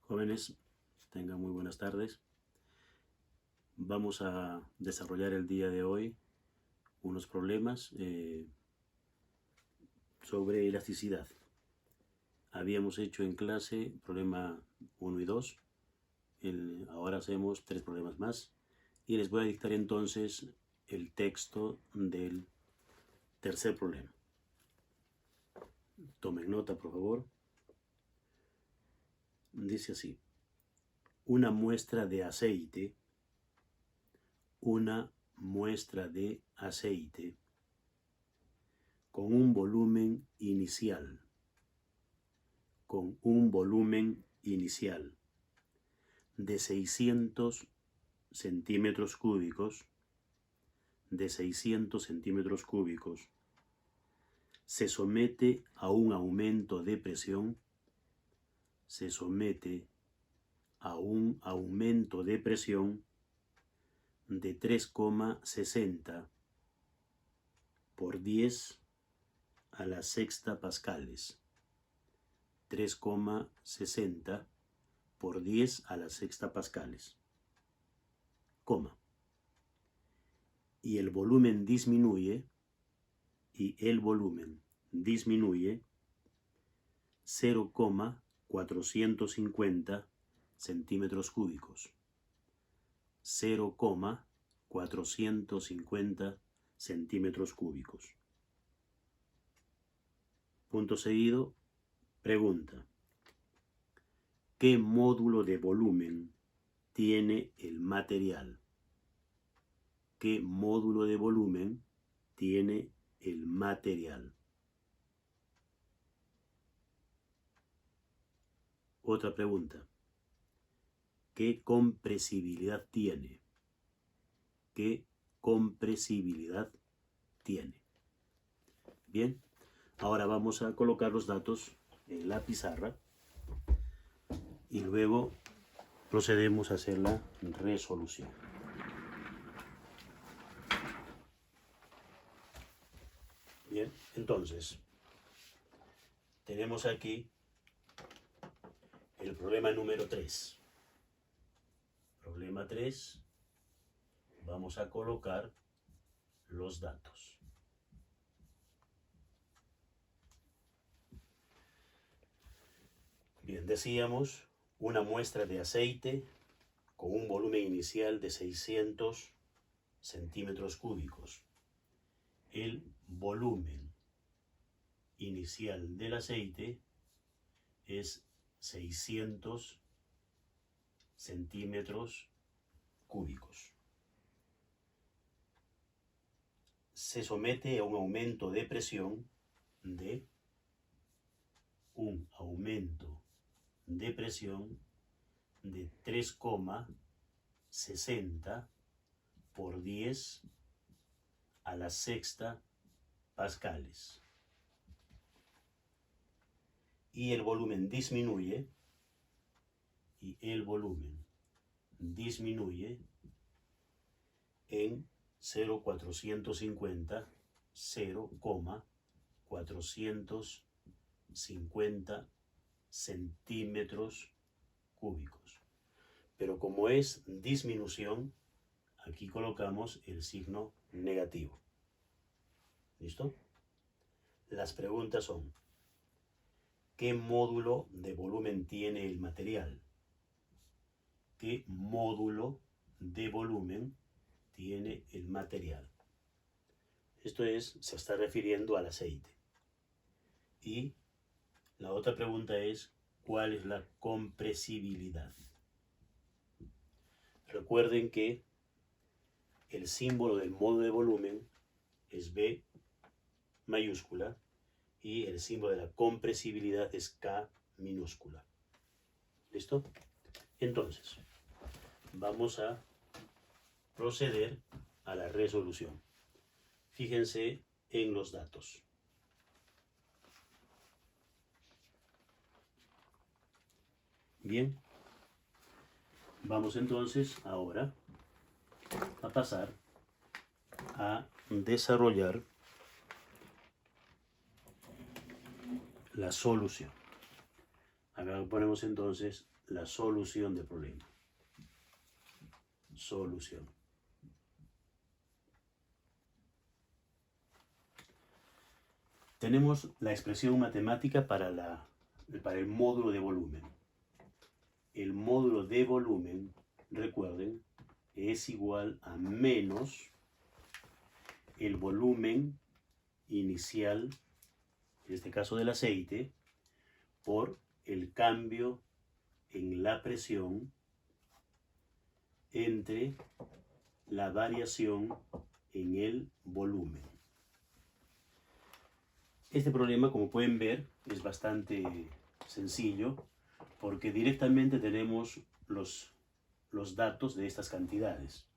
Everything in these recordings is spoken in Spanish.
Jóvenes, tengan muy buenas tardes. Vamos a desarrollar el día de hoy unos problemas sobre elasticidad. Habíamos hecho en clase problema 1 y 2. Ahora hacemos 3 problemas más. Y les voy a dictar entonces el texto del tercer problema. Tomen nota, por favor. Dice así: una muestra de aceite con un volumen inicial de 600 centímetros cúbicos, se somete a un aumento de presión, de 3,60 por 10 a la sexta pascales. 3,60 por 10 a la sexta pascales, coma. Y el volumen disminuye 0,450 centímetros cúbicos. 0,450 centímetros cúbicos. Punto seguido, pregunta: ¿qué módulo de volumen tiene el material? ¿Qué módulo de volumen tiene el material? Otra pregunta: ¿qué compresibilidad tiene? ¿Qué compresibilidad tiene? Bien, ahora vamos a colocar los datos en la pizarra y luego procedemos a hacer la resolución. Bien, entonces, tenemos aquí el problema número 3. Problema 3, vamos a colocar los datos. Bien, decíamos una muestra de aceite con un volumen inicial de 600 centímetros cúbicos. El volumen inicial del aceite es 600 centímetros cúbicos. Se somete a un aumento de presión de 3,60 por 10 a la sexta pascales. Y el volumen disminuye en 0,450 centímetros cúbicos. Pero como es disminución, aquí colocamos el signo negativo. ¿Listo? Las preguntas son: ¿qué módulo de volumen tiene el material? ¿Qué módulo de volumen tiene el material? Esto se está refiriendo al aceite. Y la otra pregunta es: ¿cuál es la compresibilidad? Recuerden que el símbolo del módulo de volumen es B mayúscula y el símbolo de la compresibilidad es K minúscula. ¿Listo? Entonces, vamos a proceder a la resolución. Fíjense en los datos. Bien, vamos entonces ahora a pasar a desarrollar la solución. Acá ponemos entonces la solución del problema. Solución. Tenemos la expresión matemática para el módulo de volumen. El módulo de volumen, recuerden, es igual a menos el volumen inicial, en este caso del aceite, por el cambio en la presión entre la variación en el volumen. Este problema, como pueden ver, es bastante sencillo porque directamente tenemos los datos de estas cantidades.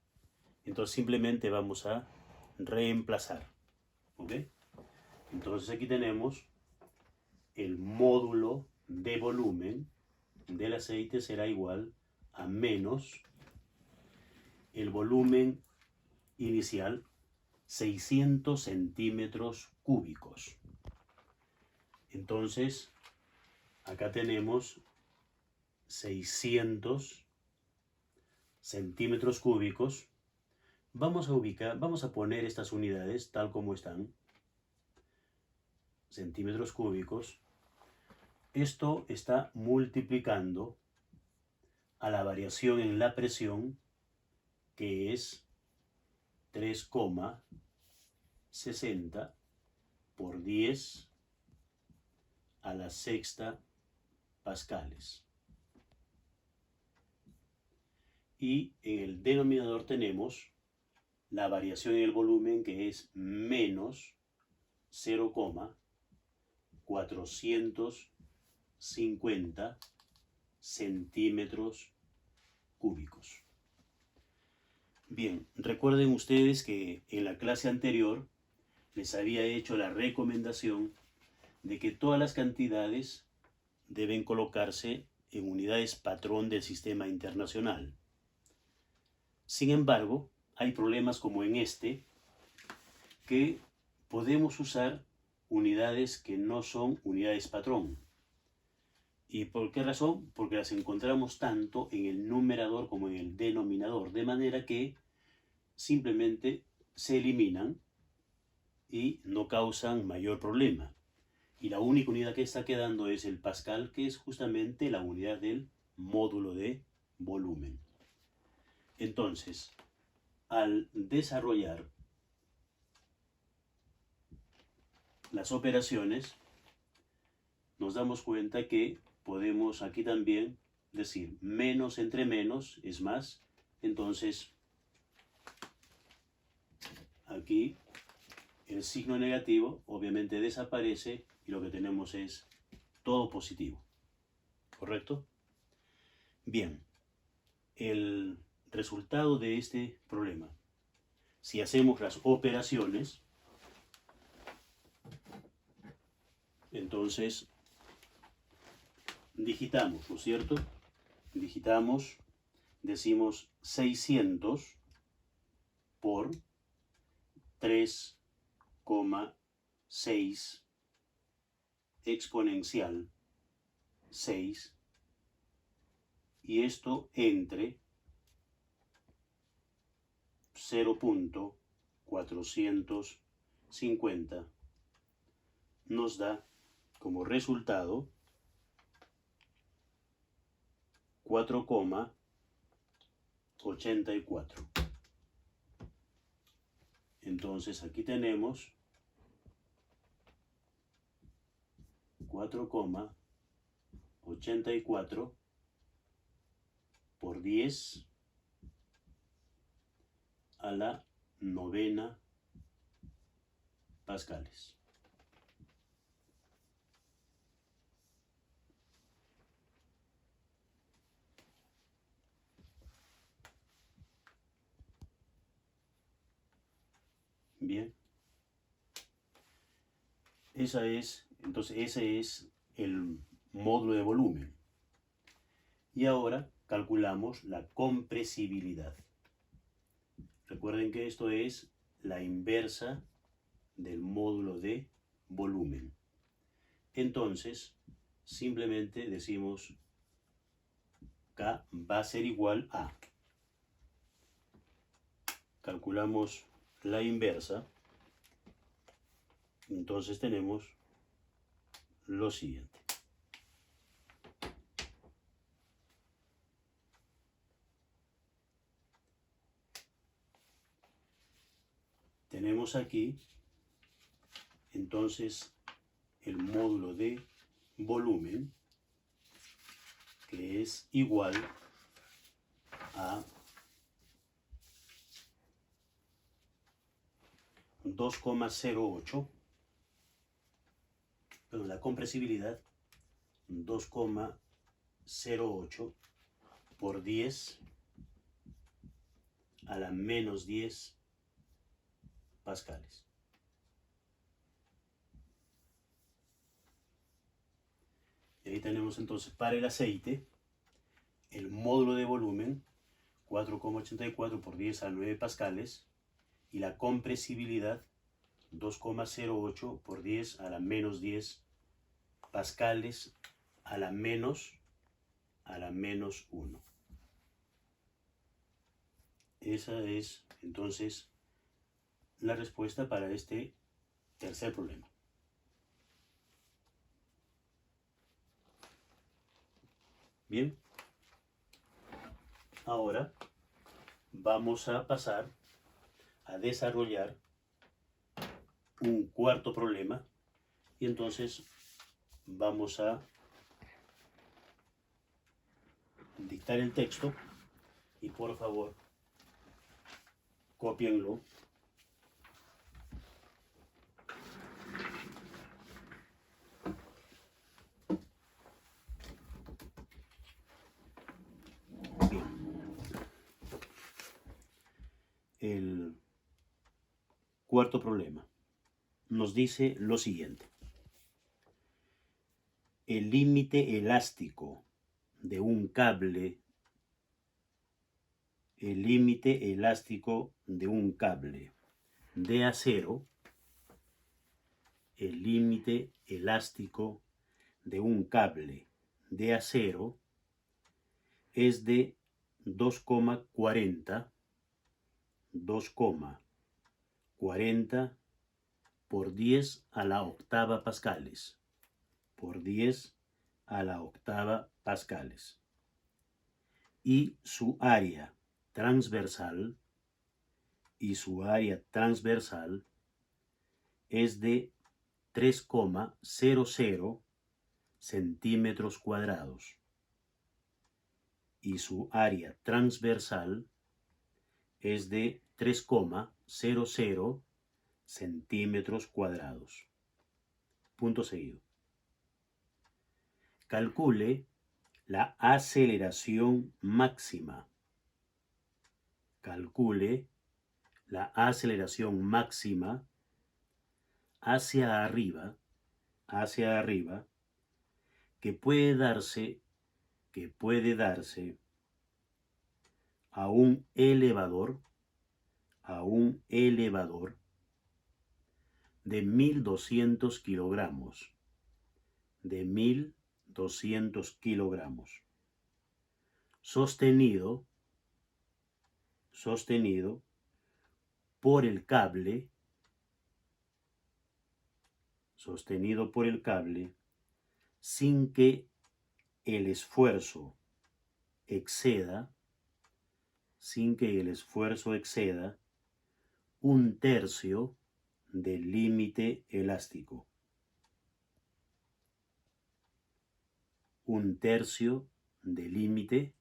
Entonces simplemente vamos a reemplazar. ¿Ok? Entonces aquí tenemos el módulo de volumen del aceite será igual a menos el volumen inicial, 600 centímetros cúbicos. Entonces, acá tenemos 600 centímetros cúbicos. Vamos a poner estas unidades tal como están. Centímetros cúbicos. Esto está multiplicando a la variación en la presión, que es 3,60 por 10 a la sexta pascales. Y en el denominador tenemos la variación en el volumen, que es menos 0,450 centímetros cúbicos. Bien, recuerden ustedes que en la clase anterior les había hecho la recomendación de que todas las cantidades deben colocarse en unidades patrón del sistema internacional. Sin embargo, hay problemas como en este, que podemos usar unidades que no son unidades patrón. ¿Y por qué razón? Porque las encontramos tanto en el numerador como en el denominador, de manera que simplemente se eliminan y no causan mayor problema. Y la única unidad que está quedando es el pascal, que es justamente la unidad del módulo de volumen. Entonces, al desarrollar las operaciones, nos damos cuenta que podemos aquí también decir menos entre menos es más. Entonces, aquí el signo negativo obviamente desaparece y lo que tenemos es todo positivo. ¿Correcto? Bien, el resultado de este problema, si hacemos las operaciones, entonces digitamos, ¿no es cierto? Digitamos, decimos 600 por 3,6 exponencial 6, y esto entre 0,450 nos da como resultado 4,84. Entonces aquí tenemos 4,84 por 10 a la novena pascales. Bien. Entonces ese es el módulo de volumen. Y ahora calculamos la compresibilidad. Recuerden que esto es la inversa del módulo de volumen. Entonces, simplemente decimos acá va a ser igual a. Calculamos la inversa. Entonces tenemos lo siguiente. Tenemos aquí entonces el módulo de volumen, que es igual a 2,08, pero la compresibilidad 2,08 por 10 a la menos 10 pascales. Y ahí tenemos entonces para el aceite el módulo de volumen 4,84 por 10 a 9 pascales y la compresibilidad 2,08 por 10 a la menos 10 pascales a la menos 1. Esa es entonces la respuesta para este tercer problema. Bien, ahora vamos a pasar a desarrollar un cuarto problema y entonces vamos a dictar el texto y por favor cópienlo. Bien. El cuarto problema nos dice lo siguiente. El límite elástico de un cable, de acero, el límite elástico de un cable de acero es de 2,40 por 10 a la octava pascales, por 10 a la octava pascales. Y su área transversal, es de 3,00 centímetros cuadrados. Y su área transversal es de 3,00 centímetros cuadrados. Punto seguido. Calcule la aceleración máxima. Calcule la aceleración máxima hacia arriba, que puede darse a un elevador de 1.200 kilogramos, sostenido por el cable, sin que el esfuerzo exceda un tercio del límite elástico. Un tercio del límite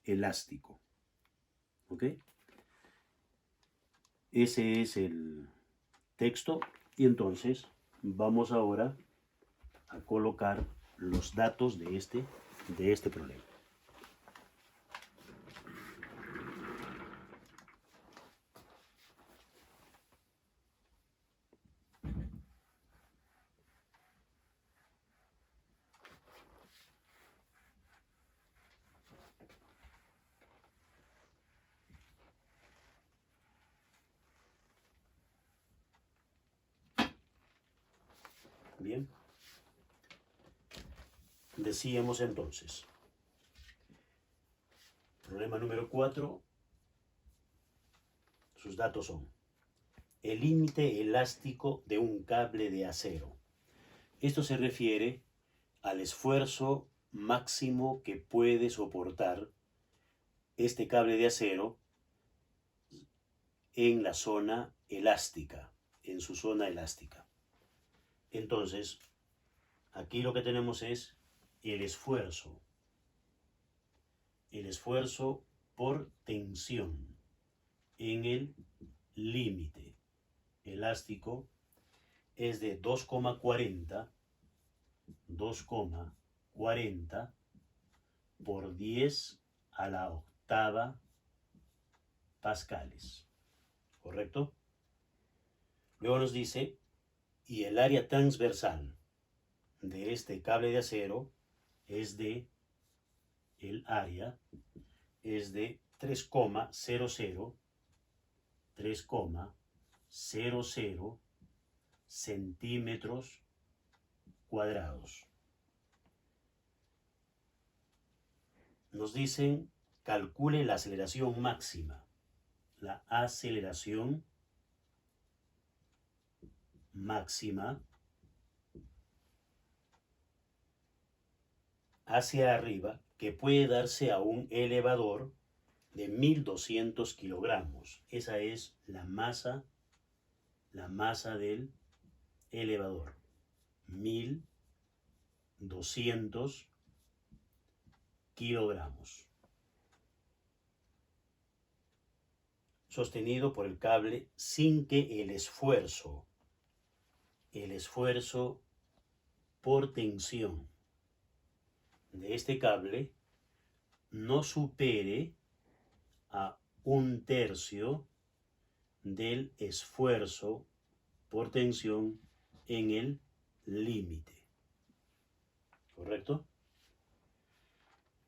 elástico. ¿Ok? Ese es el texto y entonces vamos ahora a colocar los datos de este problema. Bien. Decíamos entonces, Problema número 4. Sus datos son: el límite elástico de un cable de acero. Esto se refiere al esfuerzo máximo que puede soportar este cable de acero en la zona elástica, en su zona elástica. Entonces, aquí lo que tenemos es el esfuerzo por tensión en el límite elástico es de 2,40 por 10 a la octava pascales, ¿correcto? Luego nos dice, y el área transversal de este cable de acero es de, el área es de 3,00 centímetros cuadrados. Nos dicen, calcule la aceleración máxima. La aceleración máxima hacia arriba que puede darse a un elevador de 1200 kilogramos. Esa es la masa del elevador. 1200 kilogramos. Sostenido por el cable sin que el esfuerzo por tensión de este cable no supere a 1/3 del esfuerzo por tensión en el límite. ¿Correcto?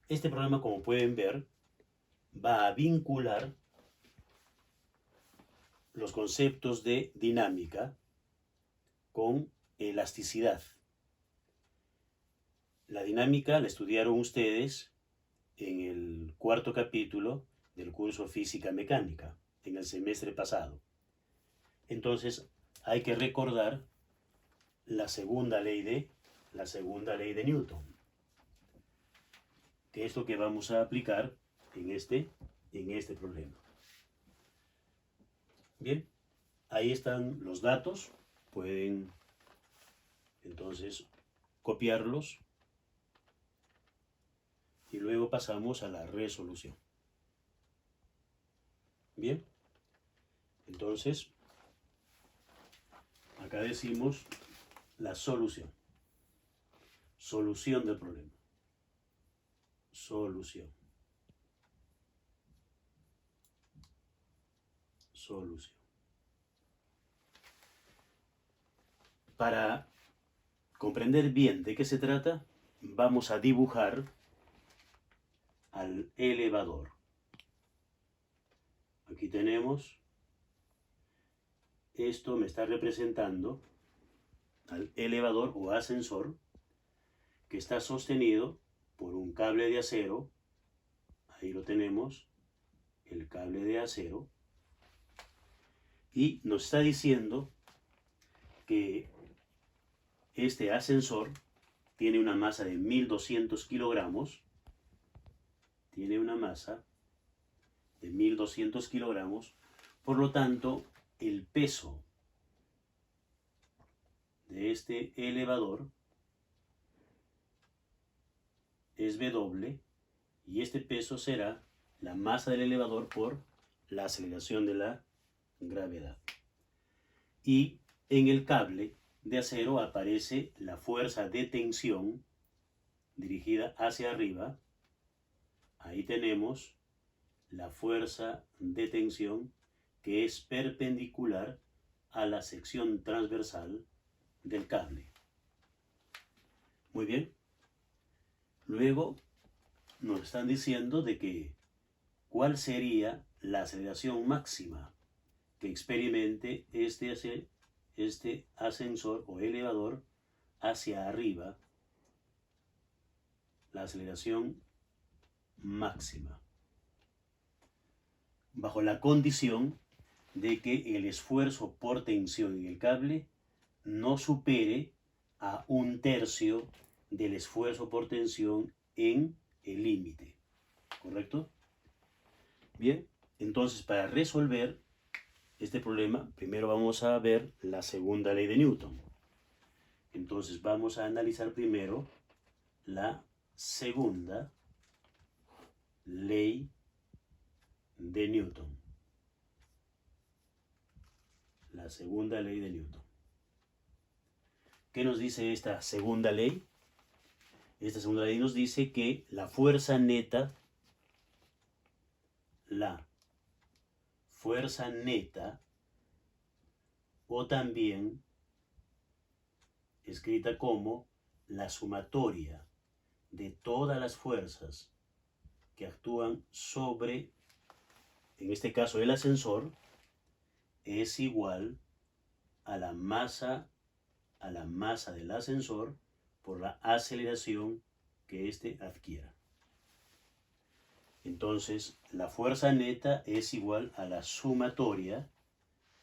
Este problema, como pueden ver, va a vincular los conceptos de dinámica con elasticidad. La dinámica la estudiaron ustedes en el 4º capítulo del curso Física Mecánica, en el semestre pasado. Entonces, hay que recordar la segunda ley de Newton, que es lo que vamos a aplicar en este problema. Bien, ahí están los datos, pueden entonces copiarlos y luego pasamos a la resolución. Bien, entonces acá decimos la solución del problema. Solución. Para comprender bien de qué se trata, vamos a dibujar al elevador. Aquí tenemos, esto me está representando al elevador o ascensor que está sostenido por un cable de acero. Ahí lo tenemos, el cable de acero, y nos está diciendo que este ascensor tiene una masa de 1200 kilogramos, por lo tanto, el peso de este elevador es W, y este peso será la masa del elevador por la aceleración de la gravedad. Y en el cable de acero aparece la fuerza de tensión dirigida hacia arriba. Ahí tenemos la fuerza de tensión que es perpendicular a la sección transversal del cable. Muy bien. Luego nos están diciendo de que cuál sería la aceleración máxima que experimente este ascensor o elevador hacia arriba, la aceleración máxima. bajo la condición de que el esfuerzo por tensión en el cable no supere a 1/3 del esfuerzo por tensión en el límite. ¿Correcto? Bien, entonces para resolver este problema, primero vamos a ver la segunda ley de Newton. Entonces vamos a analizar primero la segunda ley de Newton. La segunda ley de Newton. ¿Qué nos dice esta segunda ley? Esta segunda ley nos dice que la fuerza neta o también escrita como la sumatoria de todas las fuerzas que actúan sobre, en este caso el ascensor, es igual a la masa del ascensor por la aceleración que éste adquiera. Entonces, la fuerza neta es igual a la sumatoria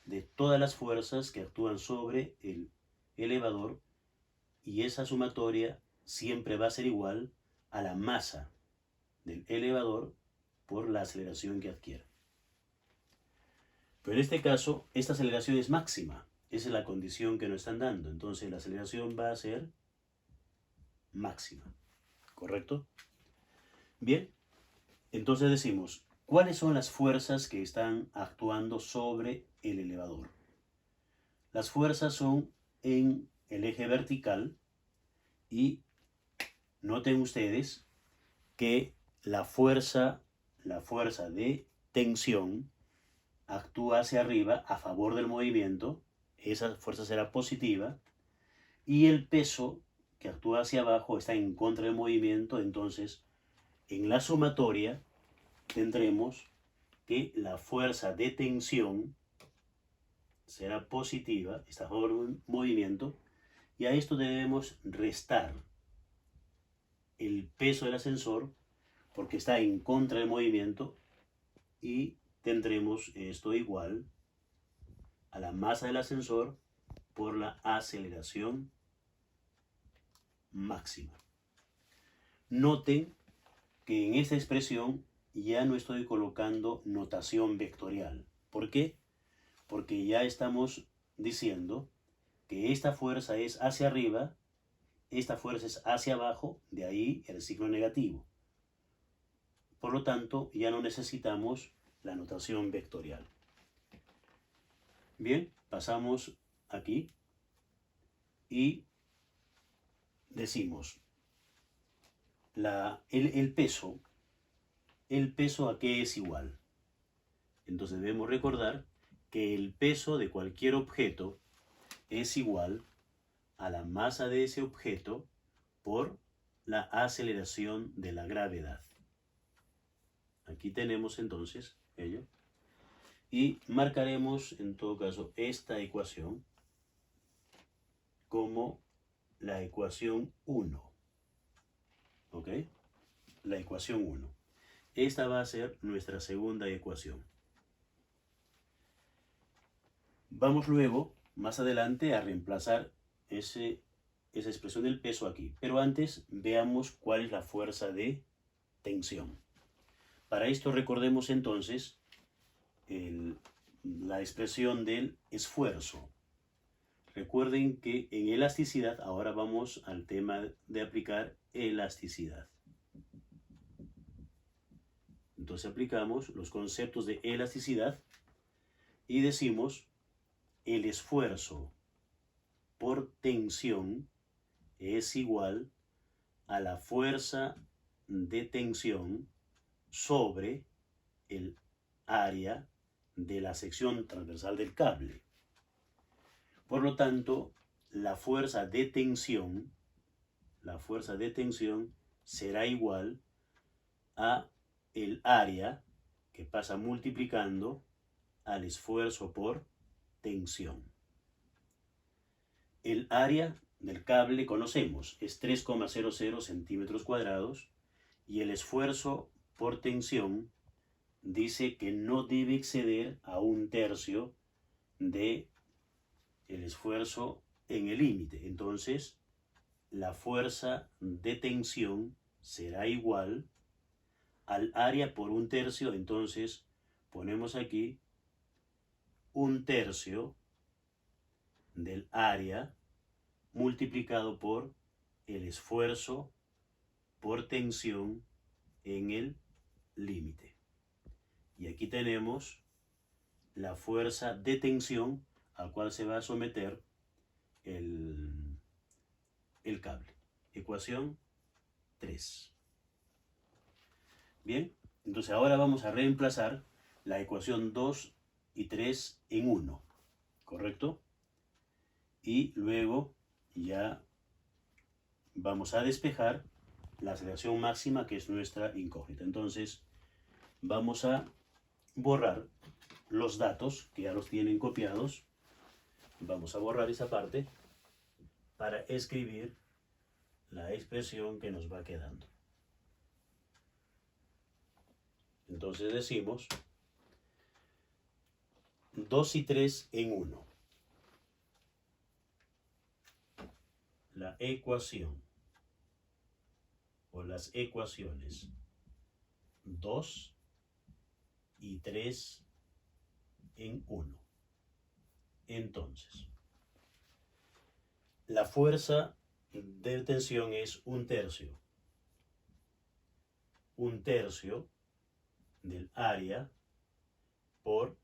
de todas las fuerzas que actúan sobre el elevador, y esa sumatoria siempre va a ser igual a la masa del elevador por la aceleración que adquiera. Pero en este caso, esta aceleración es máxima. Esa es la condición que nos están dando. Entonces, la aceleración va a ser máxima. ¿Correcto? Bien, entonces decimos, ¿cuáles son las fuerzas que están actuando sobre el elevador? Las fuerzas son en el eje vertical y noten ustedes que la fuerza de tensión actúa hacia arriba a favor del movimiento, esa fuerza será positiva, y el peso que actúa hacia abajo está en contra del movimiento. Entonces, en la sumatoria tendremos que la fuerza de tensión será positiva, está a favor del movimiento, y a esto debemos restar el peso del ascensor porque está en contra del movimiento, y tendremos esto igual a la masa del ascensor por la aceleración máxima. Noten que en esta expresión ya no estoy colocando notación vectorial. ¿Por qué? Porque ya estamos diciendo que esta fuerza es hacia arriba, esta fuerza es hacia abajo, de ahí el signo negativo. Por lo tanto, ya no necesitamos la notación vectorial. Bien, pasamos aquí y decimos el peso ¿a qué es igual? Entonces debemos recordar que el peso de cualquier objeto es igual a la masa de ese objeto por la aceleración de la gravedad. Aquí tenemos entonces ello. Y marcaremos en todo caso esta ecuación como la ecuación 1. ¿Ok? La ecuación 1. Esta va a ser nuestra segunda ecuación. Vamos luego, más adelante, a reemplazar esa expresión del peso aquí. Pero antes veamos cuál es la fuerza de tensión. Para esto recordemos entonces la expresión del esfuerzo. Recuerden que en elasticidad, ahora vamos al tema de aplicar elasticidad. Entonces aplicamos los conceptos de elasticidad y decimos el esfuerzo por tensión es igual a la fuerza de tensión sobre el área de la sección transversal del cable. Por lo tanto, la fuerza de tensión será igual a el área que pasa multiplicando al esfuerzo por tensión. El área del cable conocemos, es 3,00 centímetros cuadrados, y el esfuerzo por tensión dice que no debe exceder a 1/3 de el esfuerzo en el límite. Entonces, la fuerza de tensión será igual al área por 1/3. Entonces, ponemos aquí 1/3 del área multiplicado por el esfuerzo por tensión en el límite. Y aquí tenemos la fuerza de tensión al cual se va a someter el cable. Ecuación 3. Bien, entonces ahora vamos a reemplazar la ecuación 2 y 3 en 1, ¿correcto? Y luego ya vamos a despejar la aceleración máxima, que es nuestra incógnita. Entonces vamos a borrar los datos que ya los tienen copiados. Vamos a borrar esa parte para escribir la expresión que nos va quedando. Entonces decimos 2 y 3 en 1. La ecuación o las ecuaciones 2 y 3 en 1. Entonces, la fuerza de tensión es 1/3. 1/3 del área por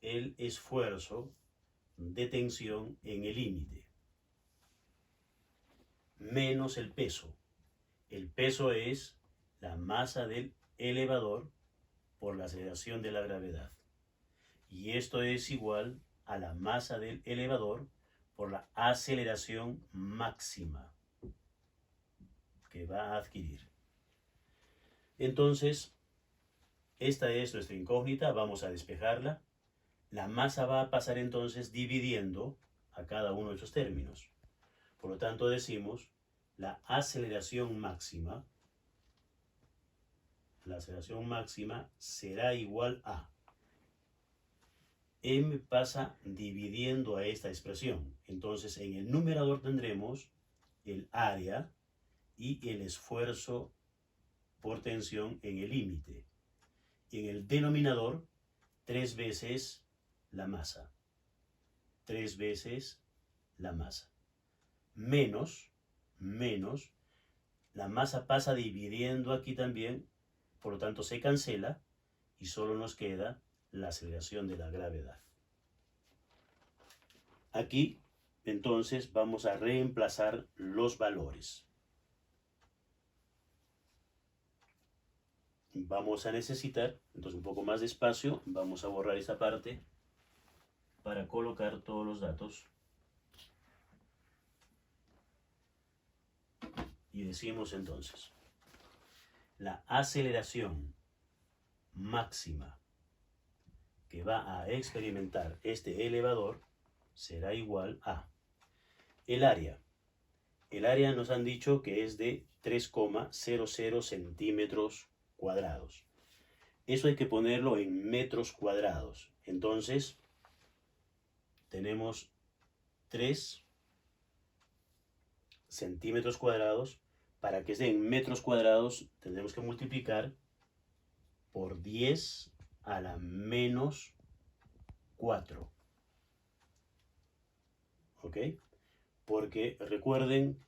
el esfuerzo de tensión en el límite, menos el peso. El peso es la masa del elevador por la aceleración de la gravedad. Y esto es igual a la masa del elevador por la aceleración máxima que va a adquirir. Entonces, esta es nuestra incógnita, vamos a despejarla. La masa va a pasar entonces dividiendo a cada uno de esos términos. Por lo tanto decimos la aceleración máxima será igual a m pasa dividiendo a esta expresión. Entonces en el numerador tendremos el área y el esfuerzo por tensión en el límite. Y en el denominador 3 veces la masa. 3 veces la masa. Menos, la masa pasa dividiendo aquí también, por lo tanto se cancela y solo nos queda la aceleración de la gravedad. Aquí, entonces, vamos a reemplazar los valores. Vamos a necesitar, entonces un poco más de espacio, vamos a borrar esta parte para colocar todos los datos. Y decimos entonces, la aceleración máxima que va a experimentar este elevador será igual a el área. El área nos han dicho que es de 3,00 centímetros cuadrados. Eso hay que ponerlo en metros cuadrados. Entonces, tenemos 3 centímetros cuadrados. Para que esté en metros cuadrados, tendremos que multiplicar por 10 a la menos 4. ¿Ok? Porque recuerden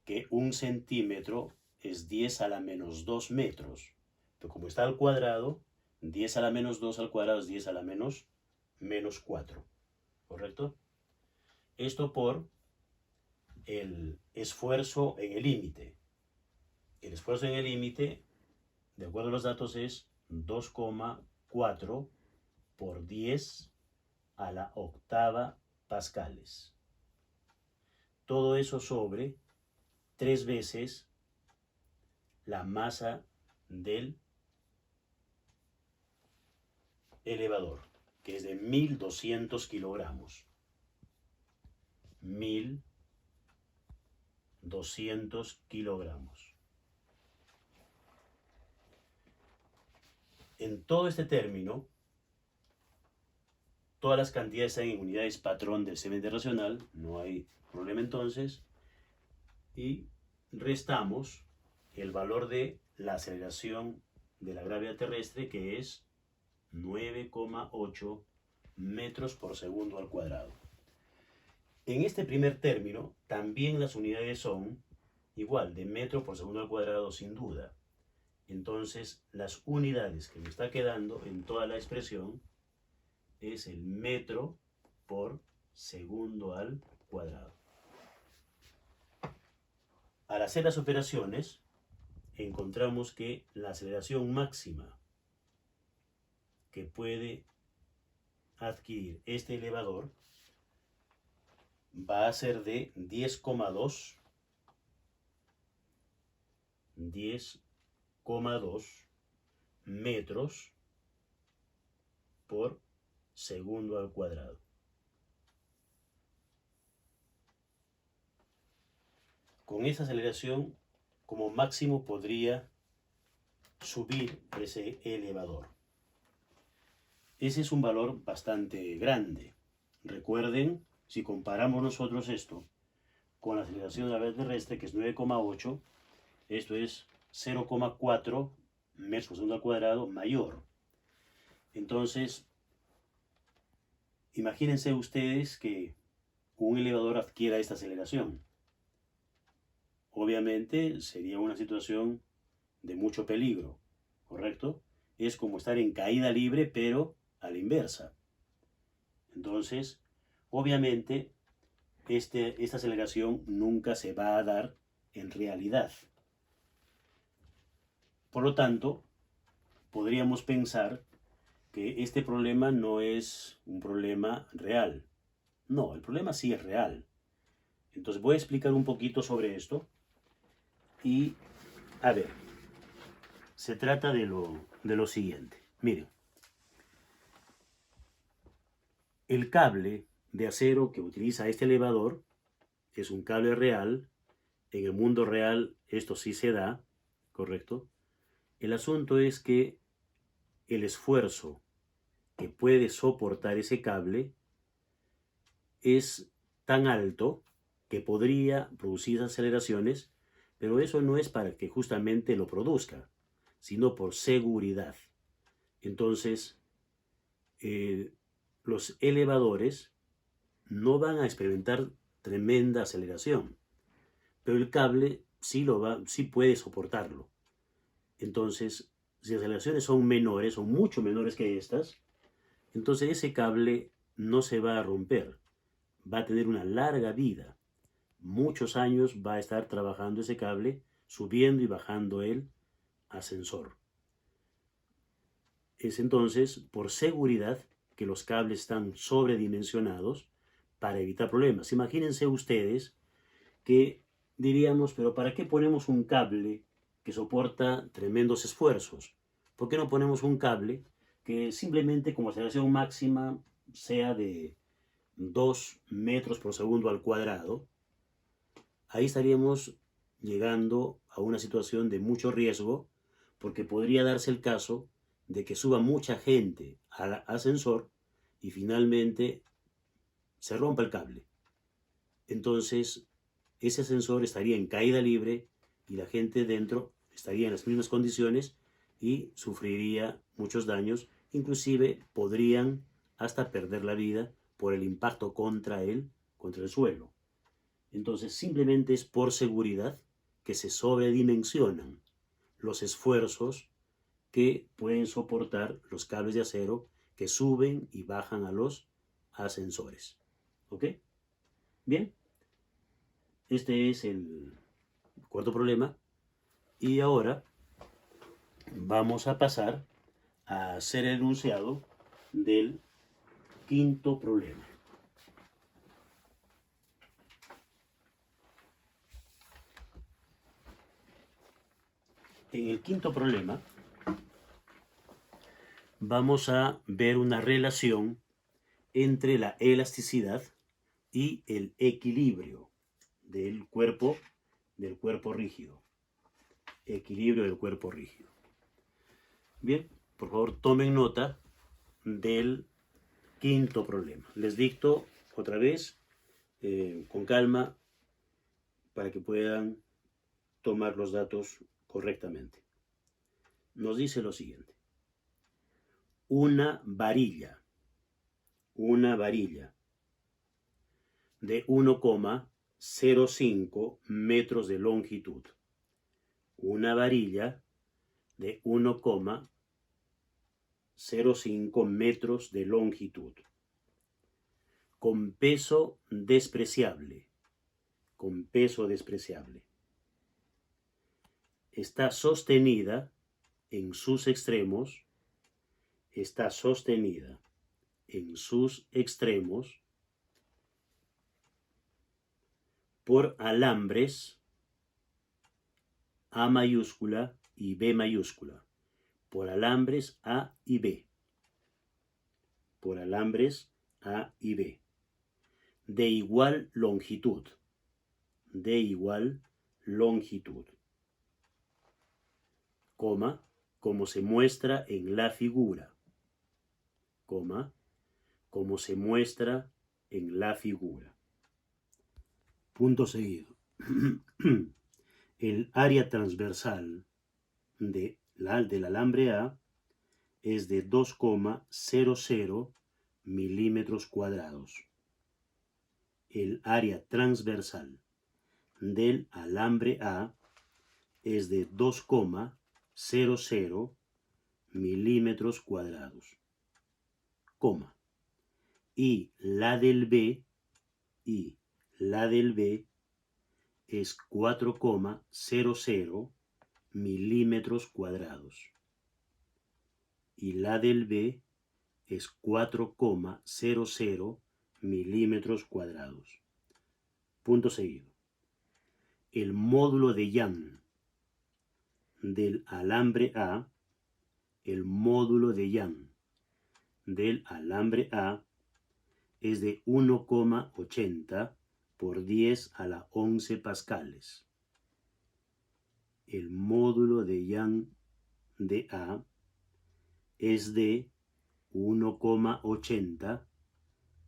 que 1 centímetro es 10 a la menos 2 metros. Pero como está al cuadrado, 10 a la menos 2 al cuadrado es 10 a la menos 4. ¿Correcto? Esto por el esfuerzo en el límite. El esfuerzo en el límite, de acuerdo a los datos, es 2,4 por 10 a la octava pascales. Todo eso sobre 3 veces la masa del elevador, que es de 1200 kilogramos. 1200 kilogramos. En todo este término, todas las cantidades están en unidades patrón del semestre racional, no hay problema entonces, y restamos el valor de la aceleración de la gravedad terrestre, que es 9,8 metros por segundo al cuadrado. En este primer término, también las unidades son igual, de metro por segundo al cuadrado sin duda. Entonces, las unidades que me está quedando en toda la expresión es el metro por segundo al cuadrado. Al hacer las operaciones, encontramos que la aceleración máxima que puede adquirir este elevador va a ser de 10,2 metros por segundo al cuadrado. Con esa aceleración, como máximo podría subir ese elevador. Ese es un valor bastante grande. Recuerden, si comparamos nosotros esto con la aceleración de la gravedad terrestre, que es 9,8, esto es 0,4 metros por segundo al cuadrado mayor. Entonces, imagínense ustedes que un elevador adquiera esta aceleración. Obviamente sería una situación de mucho peligro, ¿correcto? Es como estar en caída libre, pero a la inversa. Entonces, obviamente, esta aceleración nunca se va a dar en realidad. Por lo tanto, podríamos pensar que este problema no es un problema real. No, el problema sí es real. Entonces voy a explicar un poquito sobre esto. Y, a ver, se trata de lo siguiente. Miren, el cable de acero que utiliza este elevador es un cable real. En el mundo real esto sí se da, ¿correcto? El asunto es que el esfuerzo que puede soportar ese cable es tan alto que podría producir aceleraciones, pero eso no es para que justamente lo produzca, sino por seguridad. Entonces, los elevadores no van a experimentar tremenda aceleración, pero el cable sí puede soportarlo. Entonces, si las aceleraciones son menores, son mucho menores que estas, entonces ese cable no se va a romper, va a tener una larga vida. Muchos años va a estar trabajando ese cable, subiendo y bajando el ascensor. Es entonces por seguridad que los cables están sobredimensionados para evitar problemas. Imagínense ustedes que diríamos, pero ¿para qué ponemos un cable que soporta tremendos esfuerzos? ¿Por qué no ponemos un cable que simplemente como aceleración máxima sea de 2 metros por segundo al cuadrado? Ahí estaríamos llegando a una situación de mucho riesgo, porque podría darse el caso de que suba mucha gente al ascensor y finalmente se rompa el cable. Entonces, ese ascensor estaría en caída libre y la gente dentro estaría en las mismas condiciones y sufriría muchos daños, inclusive podrían hasta perder la vida por el impacto contra el suelo. Entonces, simplemente es por seguridad que se sobredimensionan los esfuerzos que pueden soportar los cables de acero que suben y bajan a los ascensores. ¿Ok? Bien. Este es el cuarto problema. Y ahora vamos a pasar a hacer el enunciado del quinto problema. En el quinto problema vamos a ver una relación entre la elasticidad y el equilibrio del cuerpo rígido. Equilibrio del cuerpo rígido. Bien, por favor tomen nota del quinto problema. Les dicto otra vez con calma para que puedan tomar los datos correctamente. Nos dice lo siguiente. Una varilla de 1,05 metros de longitud. Una varilla de 1,05 metros de longitud. Con peso despreciable. Está sostenida en sus extremos. Por alambres A mayúscula y B mayúscula. Por alambres A y B. De igual longitud. Coma, como se muestra en la figura. Punto seguido. El área transversal del alambre A es de 2,00 milímetros cuadrados. El área transversal del alambre A es de 2,00 milímetros cuadrados. Coma. Y la del B es 4,00 milímetros cuadrados. Y la del B es 4,00 milímetros cuadrados. Punto seguido. El módulo de Young del alambre A es de 1,80 por 10 a la 11 pascales. El módulo de Young de A es de 1,80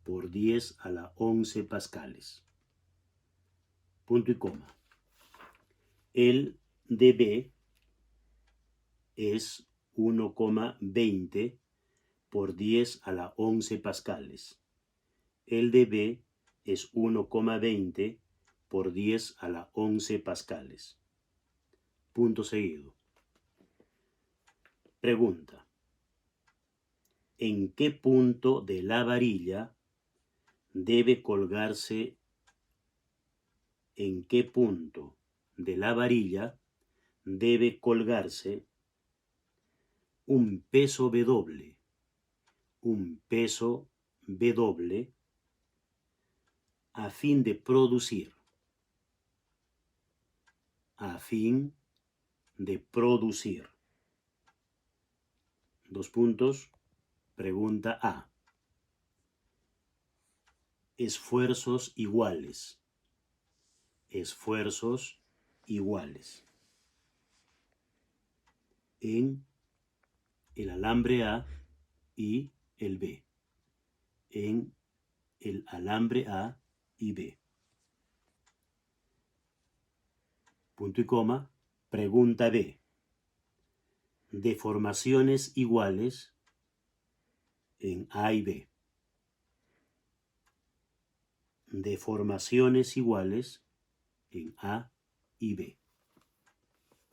por 10 a la 11 pascales. Punto y coma. El de B es 1,20 por 10 a la 11 pascales. El de B es 1,20 por 10 a la 11 pascales. Punto seguido. Pregunta. ¿En qué punto de la varilla debe colgarse un peso W a fin de producir Dos puntos. Pregunta A. Esfuerzos iguales. En el alambre A y el B. Punto y coma. Pregunta B. Deformaciones iguales en A y B.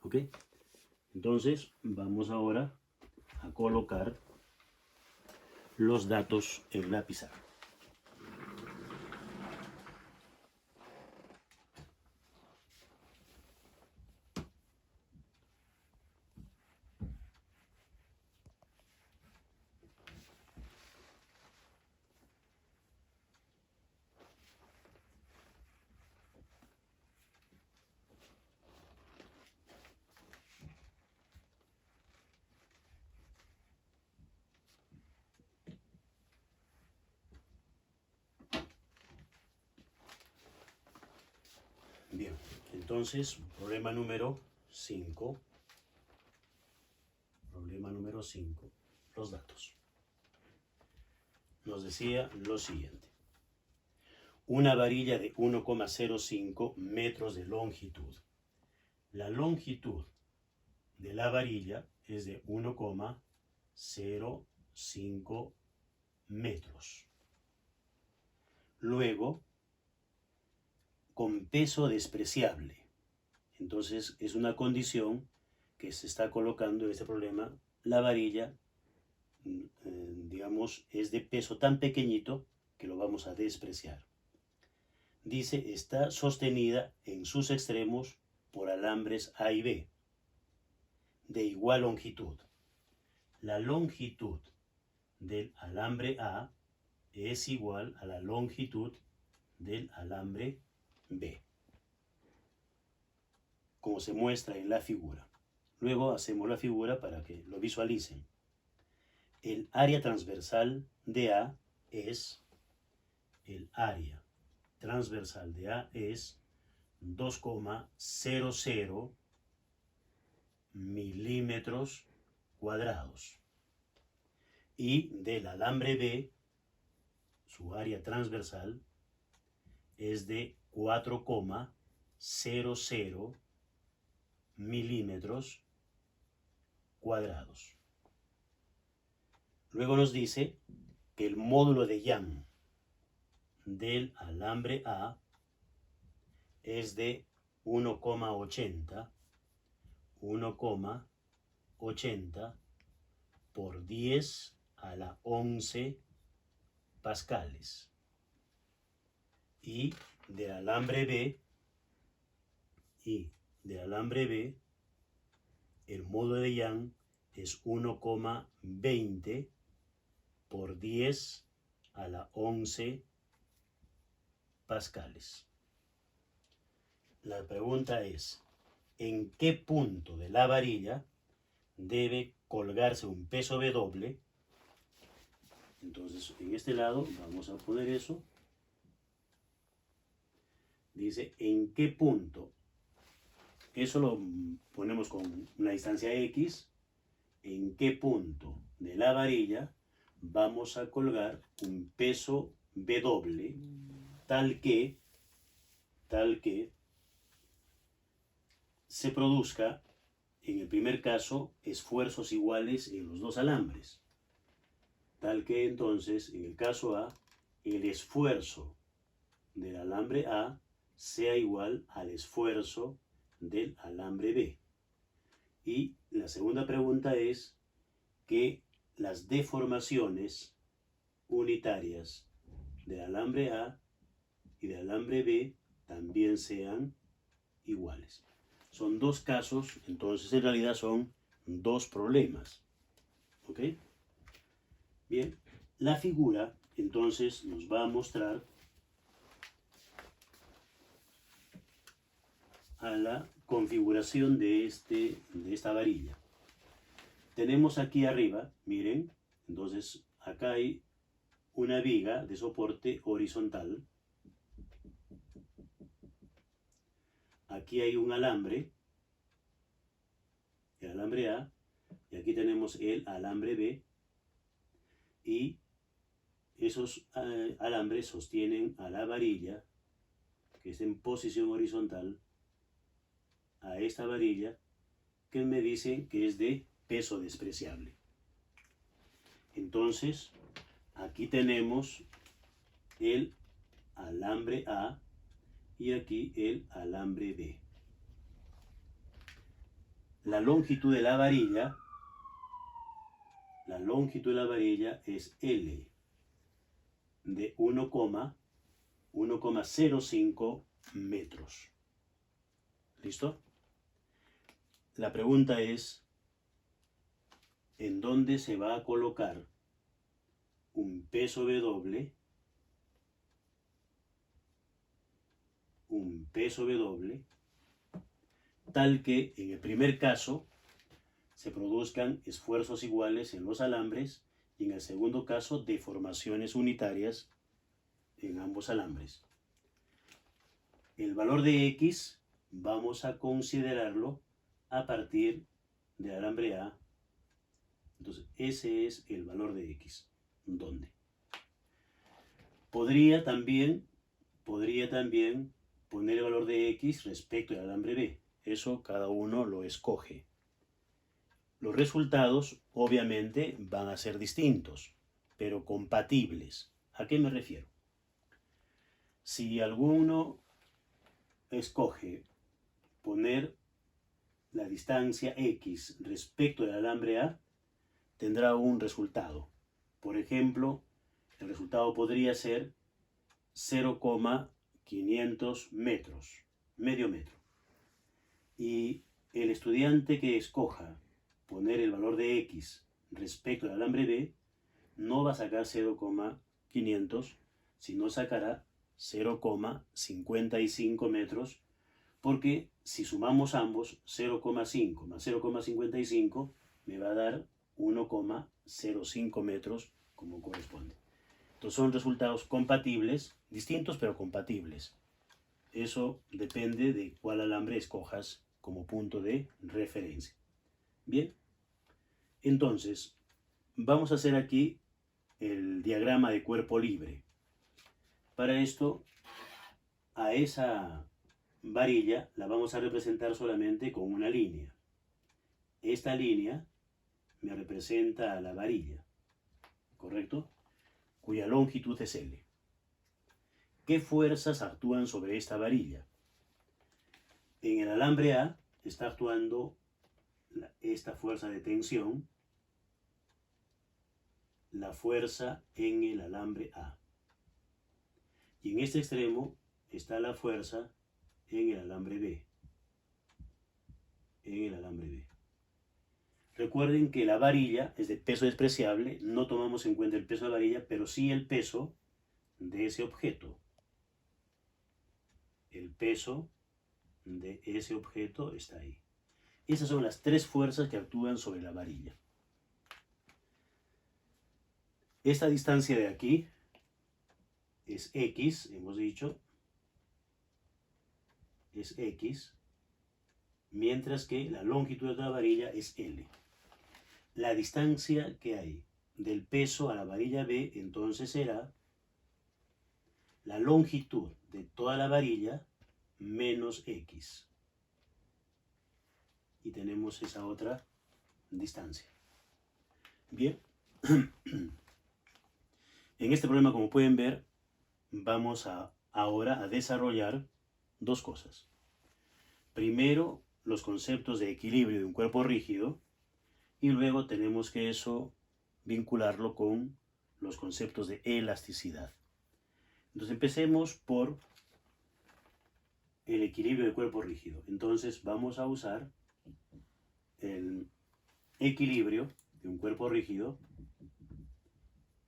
¿Ok? Entonces, vamos ahora a colocar los datos en la pizarra. Bien, entonces, problema número 5. los datos. Nos decía lo siguiente. Una varilla de 1,05 metros de longitud. La longitud de la varilla es de 1,05 metros. Luego, con peso despreciable. Entonces, es una condición que se está colocando en este problema. La varilla, digamos, es de peso tan pequeñito que lo vamos a despreciar. Dice, está sostenida en sus extremos por alambres A y B, de igual longitud. La longitud del alambre A es igual a la longitud del alambre B, como se muestra en la figura. Luego hacemos la figura para que lo visualicen. El área transversal de A es, el área transversal de A es 2,00 milímetros cuadrados. Y del alambre B, su área transversal es de 4,00 milímetros cuadrados. Luego nos dice que el módulo de Young del alambre A es de 1,80 por 10 a la 11 pascales. Y del alambre B, el módulo de Young es 1,20 por 10 a la 11 pascales. La pregunta es, ¿en qué punto de la varilla debe colgarse un peso W? Entonces, en este lado vamos a poner eso. Dice, ¿en qué punto? Eso lo ponemos con una distancia X. ¿En qué punto de la varilla vamos a colgar un peso W tal que se produzca, en el primer caso, esfuerzos iguales en los dos alambres? Tal que entonces, en el caso A, el esfuerzo del alambre A sea igual al esfuerzo del alambre B. Y la segunda pregunta es que las deformaciones unitarias del alambre A y del alambre B también sean iguales. Son dos casos, entonces en realidad son dos problemas. ¿Ok? Bien, la figura entonces nos va a mostrar a la configuración de esta varilla. Tenemos aquí arriba, miren, entonces acá hay una viga de soporte horizontal. Aquí hay un alambre, el alambre A, y aquí tenemos el alambre B, y esos alambres sostienen a la varilla, que está en posición horizontal, a esta varilla, que me dice que es de peso despreciable. Entonces, aquí tenemos el alambre A y aquí el alambre B. La longitud de la varilla es L de 1,05 metros. ¿Listo? La pregunta es, ¿en dónde se va a colocar un peso W? Tal que en el primer caso se produzcan esfuerzos iguales en los alambres y en el segundo caso deformaciones unitarias en ambos alambres. El valor de X vamos a considerarlo a partir del alambre A. Entonces, ese es el valor de X. ¿Dónde? Podría también poner el valor de X respecto al alambre B. Eso cada uno lo escoge. Los resultados, obviamente, van a ser distintos, pero compatibles. ¿A qué me refiero? Si alguno escoge poner la distancia X respecto del alambre A, tendrá un resultado. Por ejemplo, el resultado podría ser 0,500 metros, medio metro. Y el estudiante que escoja poner el valor de X respecto al alambre B, no va a sacar 0,500, sino sacará 0,55 metros, porque si sumamos ambos, 0,5 más 0,55 me va a dar 1,05 metros como corresponde. Entonces son resultados compatibles, distintos pero compatibles. Eso depende de cuál alambre escojas como punto de referencia. Bien, entonces vamos a hacer aquí el diagrama de cuerpo libre. Para esto, a esa varilla la vamos a representar solamente con una línea. Esta línea me representa a la varilla, ¿correcto? Cuya longitud es L. ¿Qué fuerzas actúan sobre esta varilla? En el alambre A está actuando esta fuerza de tensión, la fuerza en el alambre A. Y en este extremo está la fuerza en el alambre B. En el alambre B. Recuerden que la varilla es de peso despreciable, no tomamos en cuenta el peso de la varilla, pero sí el peso de ese objeto. El peso de ese objeto está ahí. Esas son las tres fuerzas que actúan sobre la varilla. Esta distancia de aquí es X, hemos dicho, es X, mientras que la longitud de la varilla es L. La distancia que hay del peso a la varilla B entonces será la longitud de toda la varilla menos X. Y tenemos esa otra distancia. Bien. En este problema, como pueden ver, vamos ahora a desarrollar dos cosas. Primero, los conceptos de equilibrio de un cuerpo rígido, y luego tenemos que eso vincularlo con los conceptos de elasticidad. Entonces empecemos por el equilibrio del cuerpo rígido. Entonces vamos a usar el equilibrio de un cuerpo rígido,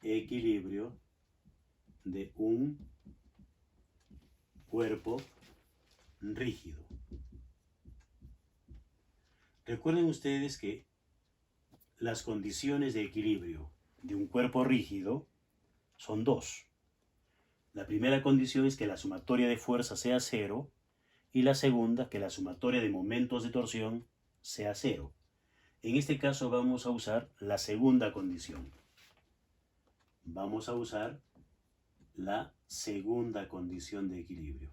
equilibrio de un cuerpo rígido. Recuerden ustedes que las condiciones de equilibrio de un cuerpo rígido son dos. La primera condición es que la sumatoria de fuerza sea cero, y la segunda, que la sumatoria de momentos de torsión sea cero. En este caso vamos a usar la segunda condición. Vamos a usar la segunda condición de equilibrio.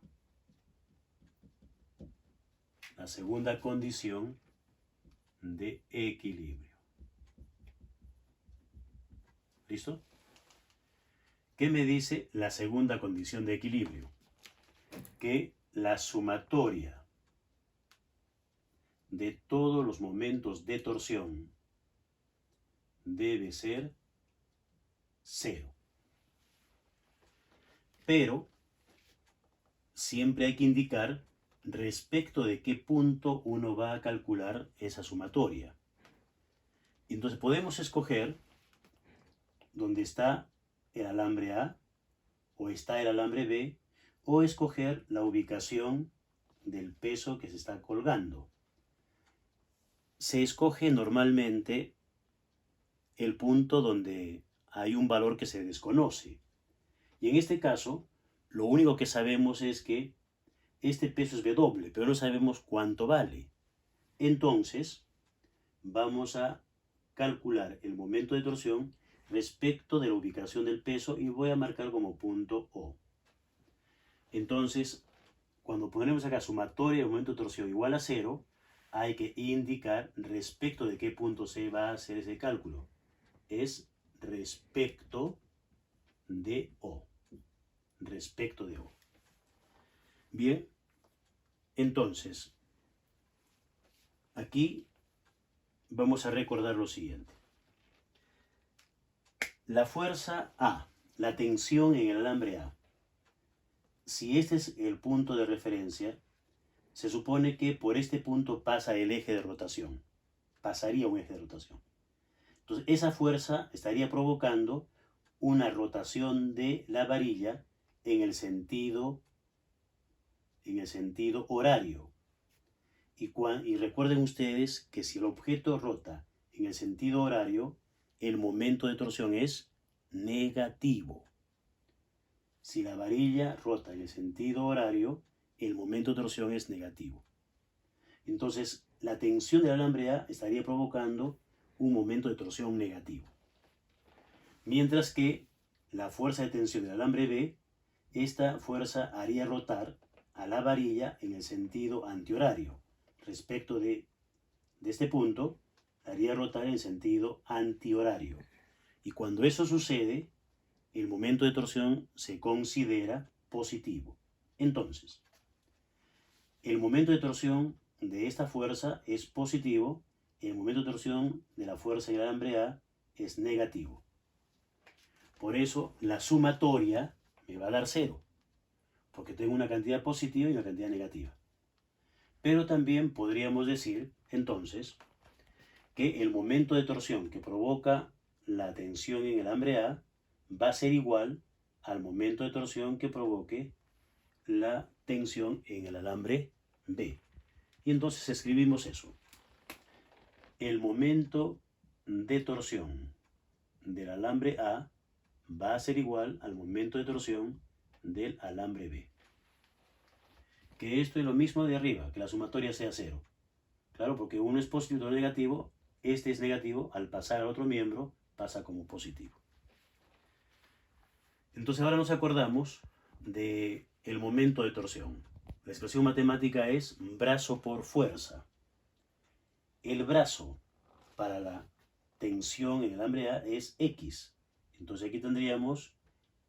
La segunda condición de equilibrio. ¿Listo? ¿Qué me dice la segunda condición de equilibrio? Que la sumatoria de todos los momentos de torsión debe ser cero. Pero siempre hay que indicar respecto de qué punto uno va a calcular esa sumatoria. Entonces podemos escoger donde está el alambre A, o está el alambre B, o escoger la ubicación del peso que se está colgando. Se escoge normalmente el punto donde hay un valor que se desconoce. Y en este caso, lo único que sabemos es que este peso es W, pero no sabemos cuánto vale. Entonces, vamos a calcular el momento de torsión respecto de la ubicación del peso y voy a marcar como punto O. Entonces, cuando ponemos acá sumatoria del momento de torsión igual a 0, hay que indicar respecto de qué punto se va a hacer ese cálculo. Es respecto de O. Respecto de O. Bien, entonces, aquí vamos a recordar lo siguiente. La fuerza A, la tensión en el alambre A. Si este es el punto de referencia, se supone que por este punto pasa el eje de rotación. Pasaría un eje de rotación. Entonces, esa fuerza estaría provocando una rotación de la varilla en el sentido horario. Y recuerden ustedes que si el objeto rota en el sentido horario, el momento de torsión es negativo. Si la varilla rota en el sentido horario, el momento de torsión es negativo. Entonces, la tensión del alambre A estaría provocando un momento de torsión negativo. Mientras que la fuerza de tensión del alambre B, esta fuerza haría rotar a la varilla en el sentido antihorario. Respecto de este punto, haría rotar en sentido antihorario. Y cuando eso sucede, el momento de torsión se considera positivo. Entonces, el momento de torsión de esta fuerza es positivo, el momento de torsión de la fuerza del alambre A es negativo. Por eso, la sumatoria me va a dar 0, porque tengo una cantidad positiva y una cantidad negativa. Pero también podríamos decir, entonces, que el momento de torsión que provoca la tensión en el alambre A va a ser igual al momento de torsión que provoque la tensión en el alambre B. Y entonces escribimos eso. El momento de torsión del alambre A va a ser igual al momento de torsión del alambre B. Que esto es lo mismo de arriba, que la sumatoria sea 0. Claro, porque uno es positivo y otro negativo. Este es negativo, al pasar al otro miembro pasa como positivo. Entonces ahora nos acordamos del momento de torsión. La expresión matemática es brazo por fuerza. El brazo para la tensión en el alambre A es X. Entonces aquí tendríamos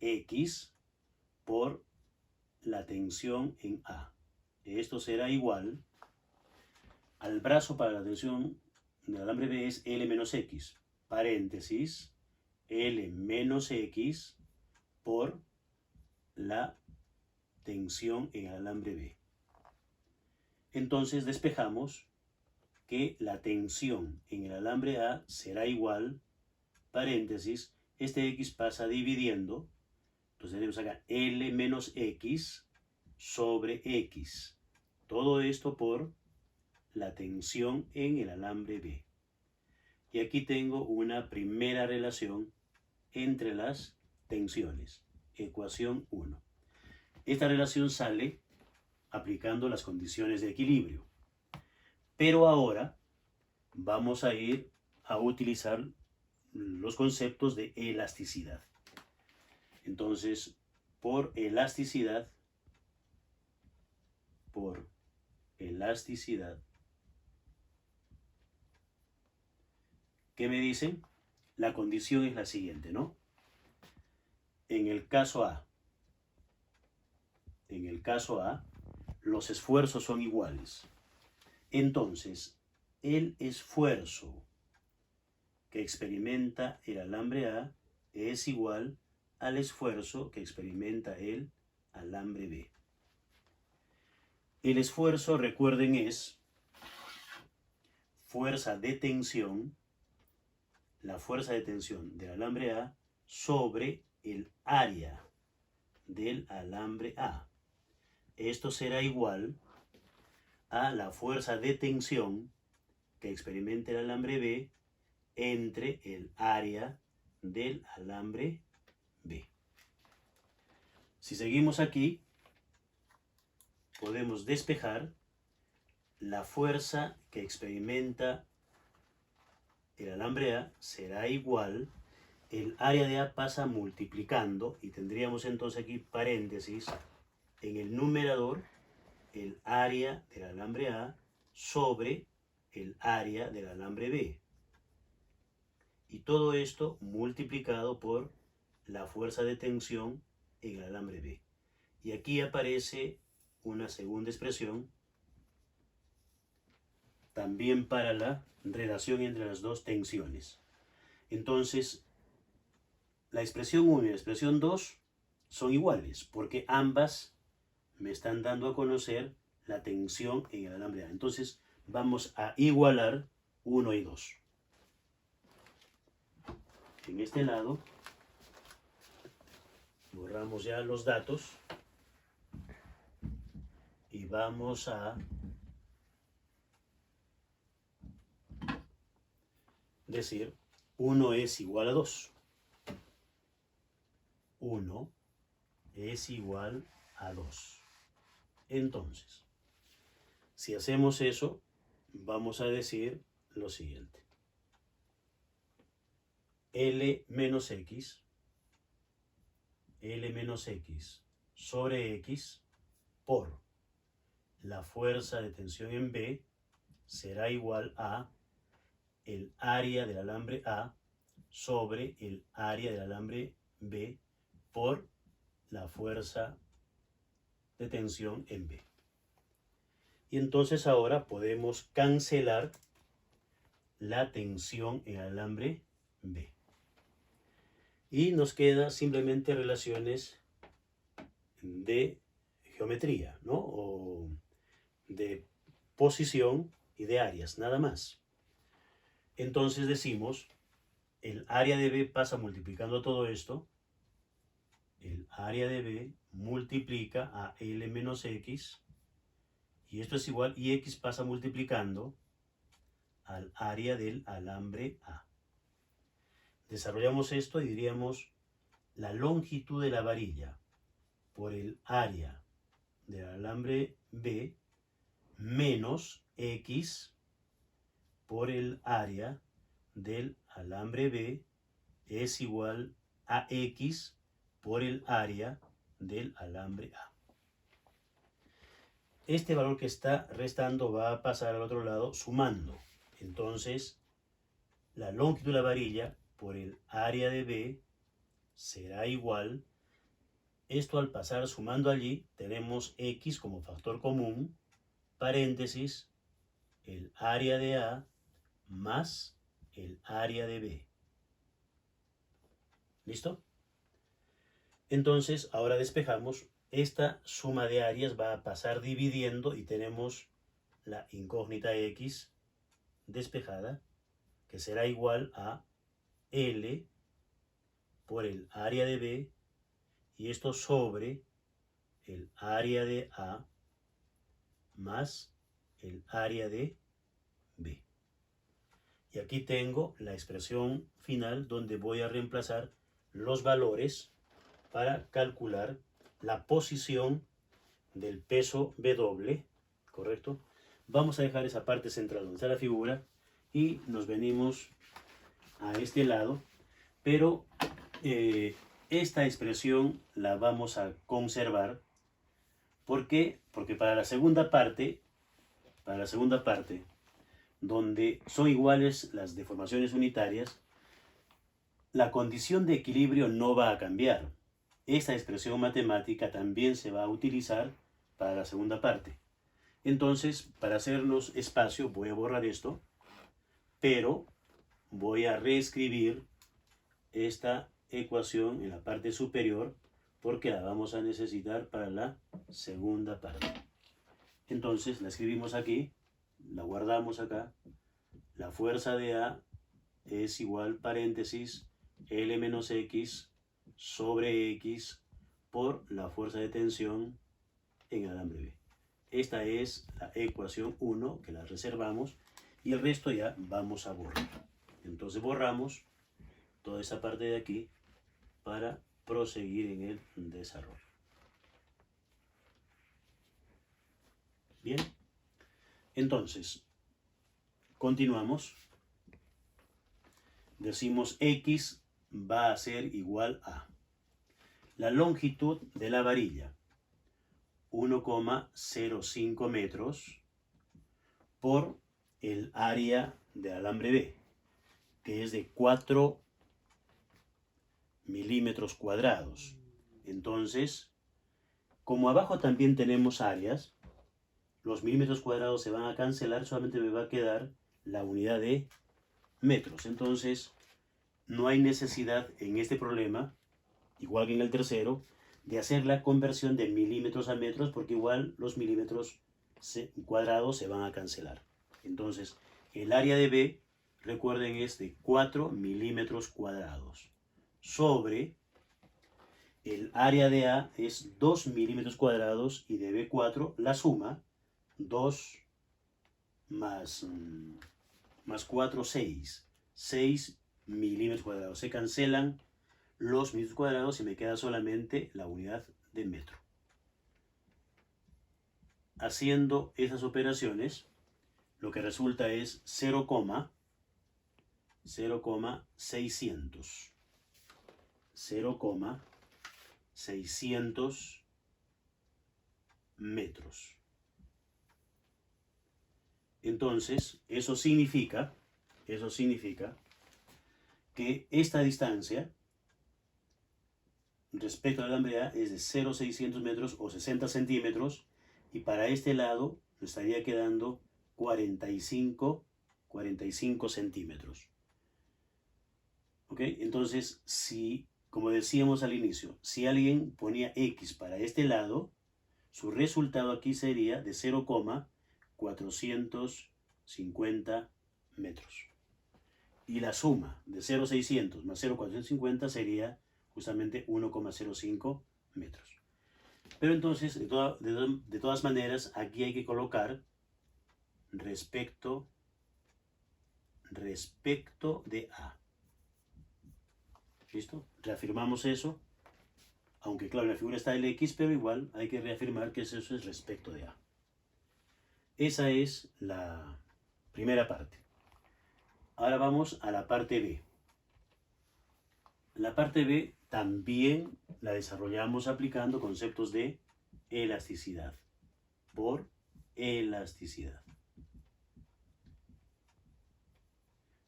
X por la tensión en A. Esto será igual al brazo para la tensión del alambre B es L menos X, paréntesis, L menos X por la tensión en el alambre B. Entonces despejamos que la tensión en el alambre A será igual, paréntesis, este X pasa dividiendo, entonces tenemos acá L menos X sobre X. Todo esto por la tensión en el alambre B. Y aquí tengo una primera relación entre las tensiones. Ecuación 1. Esta relación sale aplicando las condiciones de equilibrio. Pero ahora vamos a ir a utilizar los conceptos de elasticidad. Entonces, por elasticidad, ¿qué me dicen? La condición es la siguiente, ¿no? En el caso A, los esfuerzos son iguales. Entonces, el esfuerzo que experimenta el alambre A es igual al esfuerzo que experimenta el alambre B. El esfuerzo, recuerden, es fuerza de tensión, la fuerza de tensión del alambre A sobre el área del alambre A. Esto será igual a la fuerza de tensión que experimenta el alambre B entre el área del alambre B. Si seguimos aquí, podemos despejar la fuerza que experimenta el alambre A será igual, el área de A pasa multiplicando y tendríamos entonces aquí paréntesis en el numerador el área del alambre A sobre el área del alambre B. Y todo esto multiplicado por la fuerza de tensión en el alambre B. Y aquí aparece una segunda expresión también para la relación entre las dos tensiones. Entonces, la expresión 1 y la expresión 2 son iguales porque ambas me están dando a conocer la tensión en el alambre A. Entonces, vamos a igualar 1 y 2. En este lado, borramos ya los datos y vamos a decir 1 es igual a 2. 1 es igual a 2. Entonces, si hacemos eso, vamos a decir lo siguiente. L menos X sobre X por la fuerza de tensión en B será igual a el área del alambre A sobre el área del alambre B por la fuerza de tensión en B. Y entonces ahora podemos cancelar la tensión en el alambre B. Y nos quedan simplemente relaciones de geometría, ¿no? O de posición y de áreas, nada más. Entonces decimos, el área de B pasa multiplicando todo esto. El área de B multiplica a L menos X. Y esto es igual, y X pasa multiplicando al área del alambre A. Desarrollamos esto y diríamos la longitud de la varilla por el área del alambre B menos X por el área del alambre B es igual a X por el área del alambre A. Este valor que está restando va a pasar al otro lado sumando. Entonces, la longitud de la varilla por el área de B será igual. Esto al pasar sumando allí, tenemos X como factor común, paréntesis, el área de A más el área de B. ¿Listo? Entonces, ahora despejamos. Esta suma de áreas va a pasar dividiendo y tenemos la incógnita X despejada, que será igual a L por el área de B, y esto sobre el área de A más el área de B. Y aquí tengo la expresión final donde voy a reemplazar los valores para calcular la posición del peso W, ¿correcto? Vamos a dejar esa parte central donde está la figura y nos venimos a este lado, pero esta expresión la vamos a conservar. ¿Por qué? Porque para la segunda parte, donde son iguales las deformaciones unitarias, la condición de equilibrio no va a cambiar. Esta expresión matemática también se va a utilizar para la segunda parte. Entonces, para hacernos espacio, voy a borrar esto, pero voy a reescribir esta ecuación en la parte superior porque la vamos a necesitar para la segunda parte. Entonces, la escribimos aquí, la guardamos acá. La fuerza de A es igual, paréntesis, L menos X sobre X por la fuerza de tensión en el alambre B. Esta es la ecuación 1 que la reservamos y el resto ya vamos a borrar. Entonces borramos toda esa parte de aquí para proseguir en el desarrollo. Bien, entonces continuamos. decimos X va a ser igual a la longitud de la varilla, 1,05 metros, por el área de alambre B, que es de 4 milímetros cuadrados. Entonces, como abajo también tenemos áreas, los milímetros cuadrados se van a cancelar, solamente me va a quedar la unidad de metros. Entonces, no hay necesidad en este problema, igual que en el tercero, de hacer la conversión de milímetros a metros, porque igual los milímetros cuadrados se van a cancelar. Entonces, el área de B, recuerden, es de 4 milímetros cuadrados. Sobre el área de A es 2 milímetros cuadrados y de B4 la suma, 2 más 4, 6. 6 milímetros cuadrados. Se cancelan los milímetros cuadrados y me queda solamente la unidad de metro. Haciendo esas operaciones, lo que resulta es 0,600. 0,600 metros. Entonces, eso significa que esta distancia respecto al alambre A es de 0,600 metros o 60 centímetros, y para este lado me estaría quedando 45 centímetros. ¿Ok? Entonces, como decíamos al inicio, si alguien ponía X para este lado, su resultado aquí sería de 0,450 metros. Y la suma de 0,600 más 0,450 sería justamente 1,05 metros. Pero entonces, de todas maneras, aquí hay que colocar respecto de A. ¿Listo? Reafirmamos eso. Aunque claro, en la figura está el X, pero igual hay que reafirmar que eso es respecto de A. Esa es la primera parte. Ahora vamos a la parte B. La parte B también la desarrollamos aplicando conceptos de elasticidad. Por elasticidad.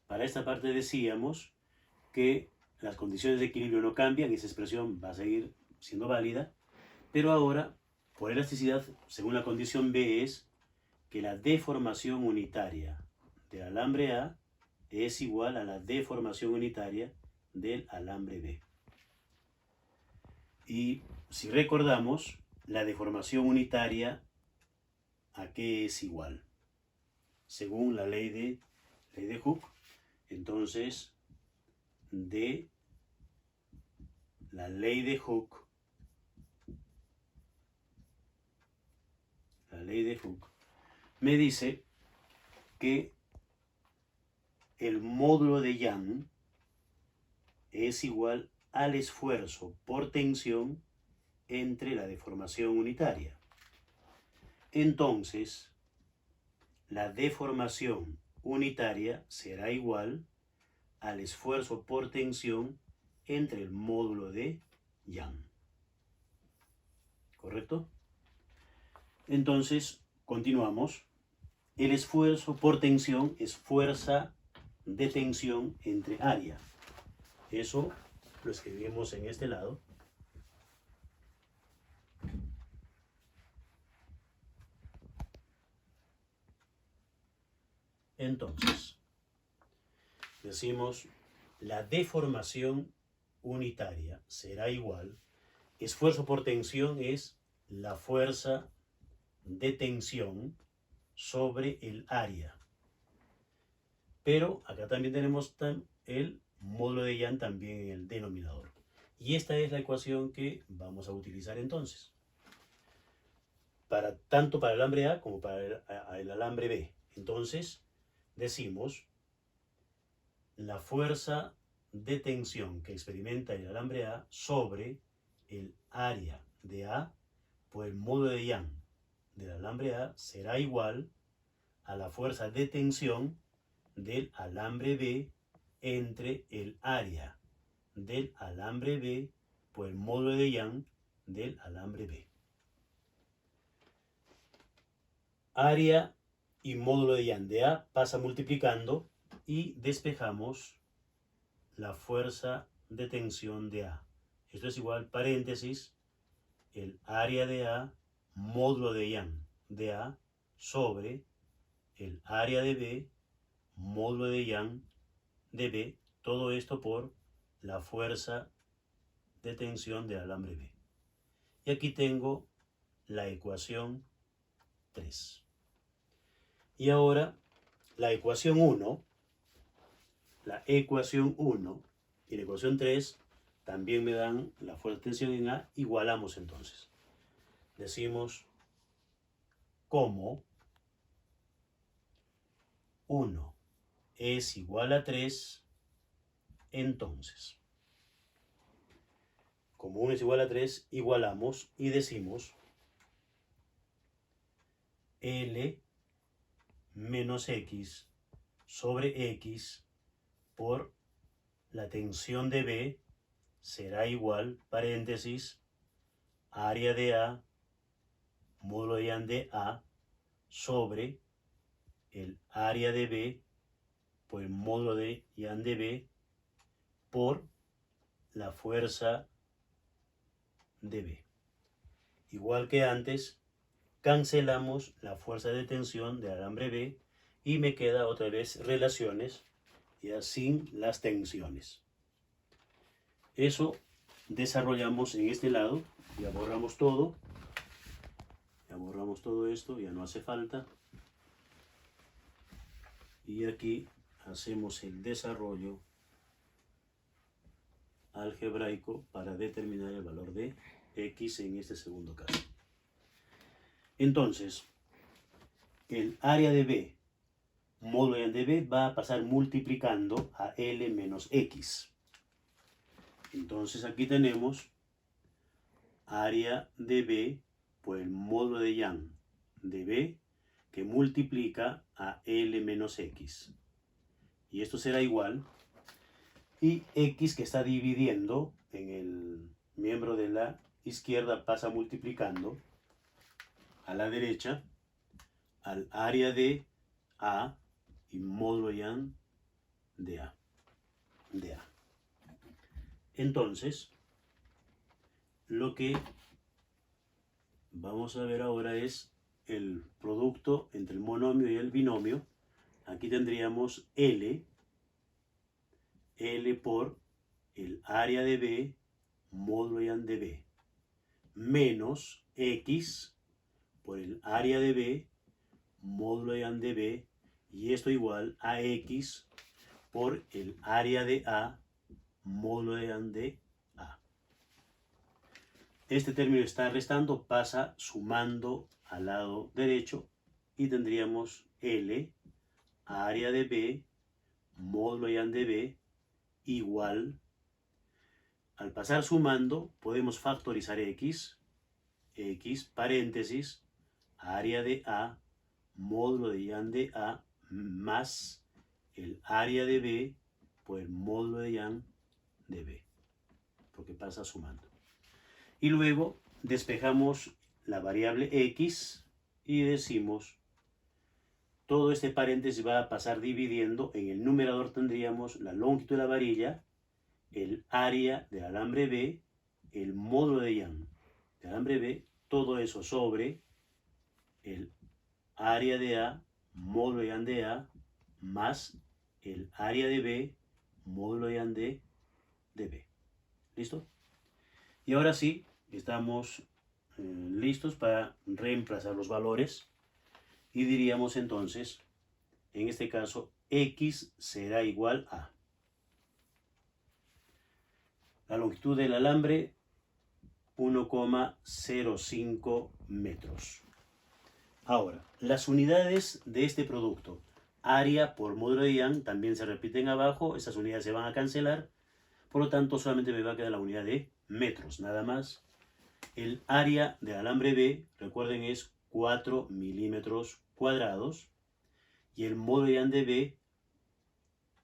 Para esta parte decíamos que las condiciones de equilibrio no cambian, esa expresión va a seguir siendo válida, pero ahora, por elasticidad, según la condición B, es que la deformación unitaria del alambre A es igual a la deformación unitaria del alambre B. Y si recordamos, la deformación unitaria, ¿a qué es igual? Según la ley de Hooke, entonces, de la ley de Hooke, me dice que el módulo de Young es igual al esfuerzo por tensión entre la deformación unitaria. Entonces, la deformación unitaria será igual al esfuerzo por tensión entre el módulo de Young. ¿Correcto? Entonces, continuamos. El esfuerzo por tensión es fuerza de tensión entre área. Eso lo escribimos en este lado. Entonces, decimos, la deformación unitaria será igual, esfuerzo por tensión es la fuerza de tensión sobre el área. Pero acá también tenemos el módulo de Young también en el denominador. Y esta es la ecuación que vamos a utilizar entonces. Tanto para el alambre A como para el alambre B. Entonces, decimos, la fuerza de tensión que experimenta el alambre A sobre el área de A por el módulo de Young del alambre A será igual a la fuerza de tensión del alambre B entre el área del alambre B por el módulo de Young del alambre B. Área y módulo de Young de A pasa multiplicando y despejamos la fuerza de tensión de A. Esto es igual, paréntesis, el área de A, módulo de Young de A, sobre el área de B, módulo de Young de B, todo esto por la fuerza de tensión del alambre B. Y aquí tengo la ecuación 3. Y ahora la ecuación 1, y la ecuación 3 también me dan la fuerza de tensión en A. Igualamos entonces. Decimos como 1 es igual a 3, entonces, como 1 es igual a 3, igualamos y decimos L menos X sobre X por la tensión de B será igual, paréntesis, área de A, módulo de Young de A, sobre el área de B por el módulo de Young de B por la fuerza de B. Igual que antes, cancelamos la fuerza de tensión del alambre B y me queda otra vez relaciones ya sin las tensiones. Eso desarrollamos en este lado. Ya borramos todo. Ya borramos todo esto, ya no hace falta. Y aquí hacemos el desarrollo algebraico para determinar el valor de X en este segundo caso. Entonces, el área de B, módulo de B, va a pasar multiplicando a L menos X. Entonces aquí tenemos área de B por el módulo de Young de B que multiplica a L menos X. Y esto será igual. Y X que está dividiendo en el miembro de la izquierda pasa multiplicando a la derecha al área de A y módulo Young de A. Entonces, lo que vamos a ver ahora es el producto entre el monomio y el binomio. Aquí tendríamos L por el área de B, módulo Young de B, menos X por el área de B, módulo Young de B, y esto igual a X por el área de A, módulo Young de A. Este término está restando, pasa sumando al lado derecho y tendríamos L, área de B, módulo Young de B, igual, al pasar sumando, podemos factorizar X, paréntesis, área de A, módulo de Young de A, más el área de B por el módulo de Young de B, porque pasa sumando. Y luego despejamos la variable X y decimos, todo este paréntesis va a pasar dividiendo. En el numerador tendríamos la longitud de la varilla, el área del alambre B, el módulo de Young del alambre B, todo eso sobre el área de A, módulo Young de A, más el área de B, módulo Young de B. ¿Listo? Y ahora sí, estamos listos para reemplazar los valores. Y diríamos entonces, en este caso, X será igual a la longitud del alambre, 1,05 metros. Ahora, las unidades de este producto, área por módulo de Young, también se repiten abajo. Esas unidades se van a cancelar. Por lo tanto, solamente me va a quedar la unidad de metros, nada más. El área del alambre B, recuerden, es 4 milímetros cuadrados. Y el módulo de Young de B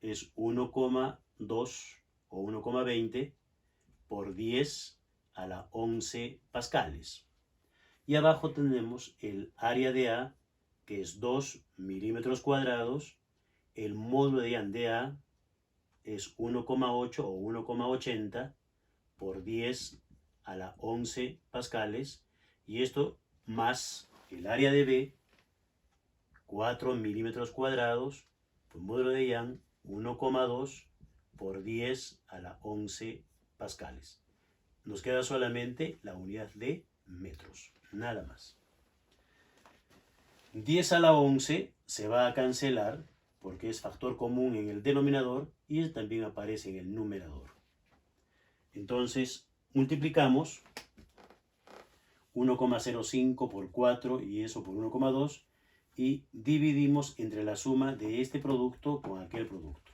es 1,2 o 1,20 por 10 a la 11 pascales. Y abajo tenemos el área de A, que es 2 milímetros cuadrados. El módulo de A es 1,8 o 1,80 por 10 a la 11 pascales. Y esto más el área de B, 4 milímetros cuadrados, por módulo de Young, 1,2 por 10 a la 11 pascales. Nos queda solamente la unidad de metros, nada más. 10 a la 11 se va a cancelar porque es factor común en el denominador y también aparece en el numerador. Entonces multiplicamos 1,05 por 4 y eso por 1,2 y dividimos entre la suma de este producto con aquel producto.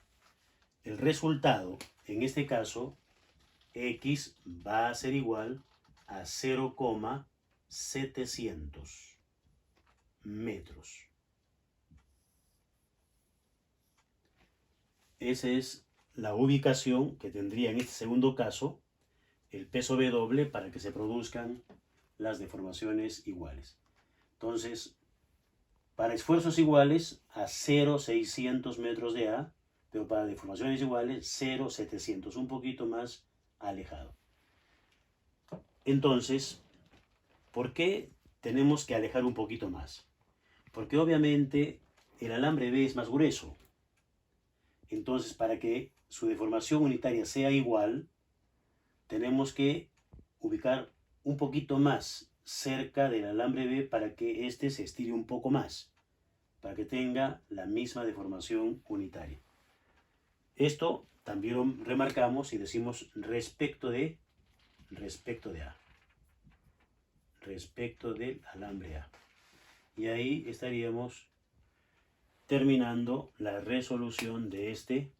El resultado, en este caso, X va a ser igual a 0,700 metros. Esa es la ubicación que tendría en este segundo caso el peso W para que se produzcan las deformaciones iguales. Entonces, para esfuerzos iguales a 0,600 metros de A, pero para deformaciones iguales 0,700, un poquito más alejado. Entonces, ¿por qué tenemos que alejar un poquito más? Porque obviamente el alambre B es más grueso. Entonces, para que su deformación unitaria sea igual, tenemos que ubicar un poquito más cerca del alambre B para que éste se estire un poco más, para que tenga la misma deformación unitaria. Esto también lo remarcamos y decimos respecto de A. Respecto del alambre A. Y ahí estaríamos terminando la resolución de este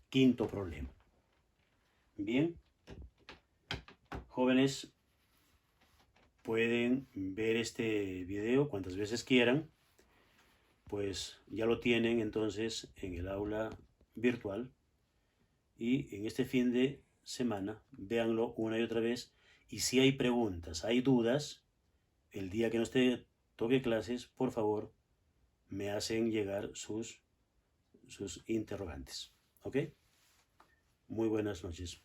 quinto problema. Bien, jóvenes, pueden ver este video cuantas veces quieran, pues ya lo tienen entonces en el aula virtual y en este fin de semana véanlo una y otra vez y si hay preguntas, hay dudas, el día que no esté toque clases, por favor, me hacen llegar sus interrogantes. ¿Ok? Muy buenas noches.